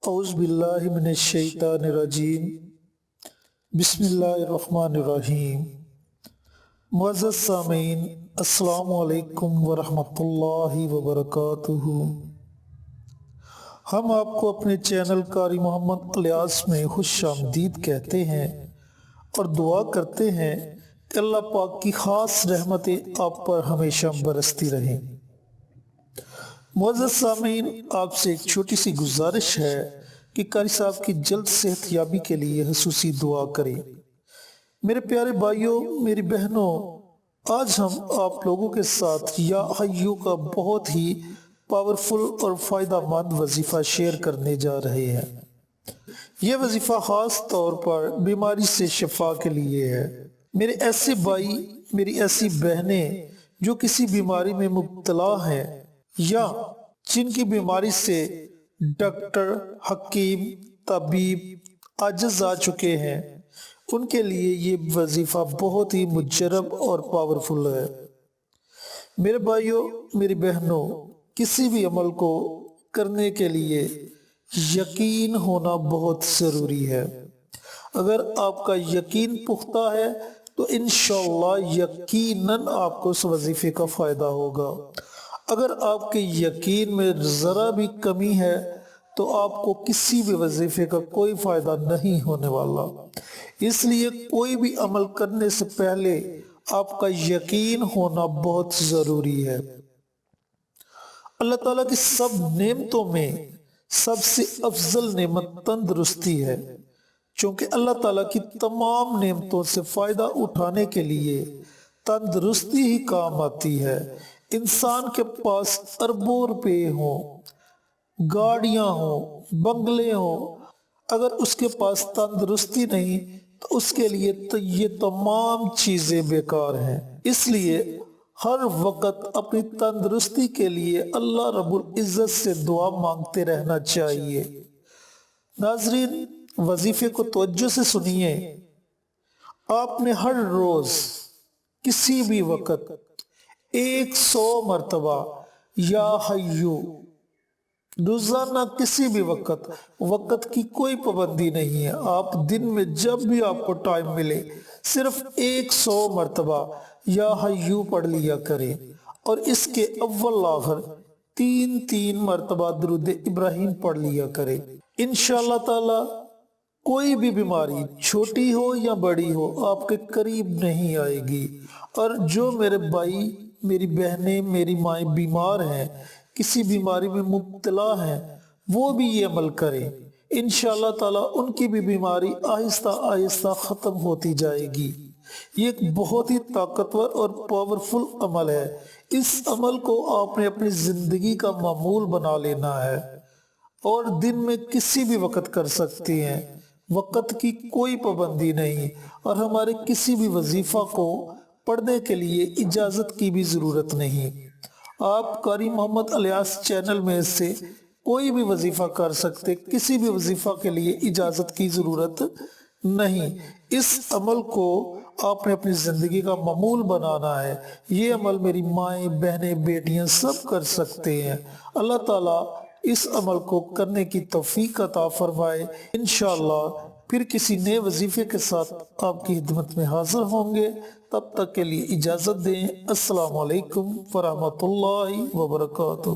اعوذ باللہ من الشیطان الرجیم بسم اللہ الرحمن الرحیم۔ معزز سامعین، السلام علیکم ورحمۃ اللہ وبرکاتہ۔ ہم آپ کو اپنے چینل قاری محمد الیاس میں خوش آمدید کہتے ہیں اور دعا کرتے ہیں کہ اللہ پاک کی خاص رحمتیں آپ پر ہمیشہ برستی رہیں۔ معزز سامعین، آپ سے ایک چھوٹی سی گزارش ہے کہ قاری صاحب کی جلد صحت یابی کے لیے خصوصی دعا کریں۔ میرے پیارے بھائیوں، میری بہنوں، آج ہم آپ لوگوں کے ساتھ یا حیو کا بہت ہی پاورفل اور فائدہ مند وظیفہ شیئر کرنے جا رہے ہیں۔ یہ وظیفہ خاص طور پر بیماری سے شفا کے لیے ہے۔ میرے ایسے بھائی، میری ایسی بہنیں جو کسی بیماری میں مبتلا ہیں یا جن کی بیماری سے ڈاکٹر، حکیم، طبیب عاجز آ چکے ہیں، ان کے لیے یہ وظیفہ بہت ہی مجرب اور پاورفل ہے۔ میرے بھائیوں، میری بہنوں، کسی بھی عمل کو کرنے کے لیے یقین ہونا بہت ضروری ہے۔ اگر آپ کا یقین پختہ ہے تو انشاءاللہ یقیناً آپ کو اس وظیفے کا فائدہ ہوگا۔ اگر آپ کے یقین میں ذرا بھی کمی ہے تو آپ کو کسی بھی وظیفے کا کوئی فائدہ نہیں ہونے والا۔ اس لیے کوئی بھی عمل کرنے سے پہلے آپ کا یقین ہونا بہت ضروری ہے۔ اللہ تعالیٰ کی سب نعمتوں میں سب سے افضل نعمت تندرستی ہے، چونکہ اللہ تعالیٰ کی تمام نعمتوں سے فائدہ اٹھانے کے لیے تندرستی ہی کام آتی ہے۔ انسان کے پاس اربوں روپے ہوں، گاڑیاں ہوں، بنگلے ہوں، اگر اس کے پاس تندرستی نہیں تو اس کے لیے یہ تمام چیزیں بیکار ہیں۔ اس لیے ہر وقت اپنی تندرستی کے لیے اللہ رب العزت سے دعا مانگتے رہنا چاہیے۔ ناظرین، وظیفے کو توجہ سے سنیے۔ آپ نے ہر روز کسی بھی وقت 100 مرتبہ یا حیو، روزانہ کسی بھی وقت کی کوئی پابندی نہیں ہے، آپ دن میں جب بھی آپ کو ٹائم ملے صرف 100 مرتبہ یا حیو پڑھ لیا کریں، اور اس کے اول آخر 3 مرتبہ درود ابراہیم پڑھ لیا کریں۔ انشاءاللہ تعالی کوئی بھی بیماری چھوٹی ہو یا بڑی ہو آپ کے قریب نہیں آئے گی۔ اور جو میرے بھائی، میری بہنیں، میری مائیں بیمار ہیں، کسی بیماری میں مبتلا ہیں، وہ بھی یہ عمل کریں۔ انشاءاللہ تعالی ان کی بھی بیماری آہستہ آہستہ ختم ہوتی جائے گی۔ یہ ایک بہت ہی طاقتور اور پاورفل عمل ہے۔ اس عمل کو آپ نے اپنی زندگی کا معمول بنا لینا ہے اور دن میں کسی بھی وقت کر سکتی ہیں۔ وقت کی کوئی پابندی نہیں، اور ہمارے کسی بھی وظیفہ کو پڑھنے کے لیے اجازت کی بھی ضرورت نہیں۔ آپ قاری محمد الیاس چینل میں سے کوئی بھی وظیفہ کر سکتے، کسی بھی وظیفہ کے لیے اجازت کی ضرورت نہیں۔ اس عمل کو آپ نے اپنی زندگی کا معمول بنانا ہے۔ یہ عمل میری مائیں، بہنیں، بیٹیاں سب کر سکتے ہیں۔ اللہ تعالیٰ اس عمل کو کرنے کی توفیق عطا فرمائے۔ انشاءاللہ پھر کسی نئے وظیفے کے ساتھ آپ کی خدمت میں حاضر ہوں گے۔ تب تک کے لیے اجازت دیں۔ السلام علیکم ورحمۃ اللہ وبرکاتہ۔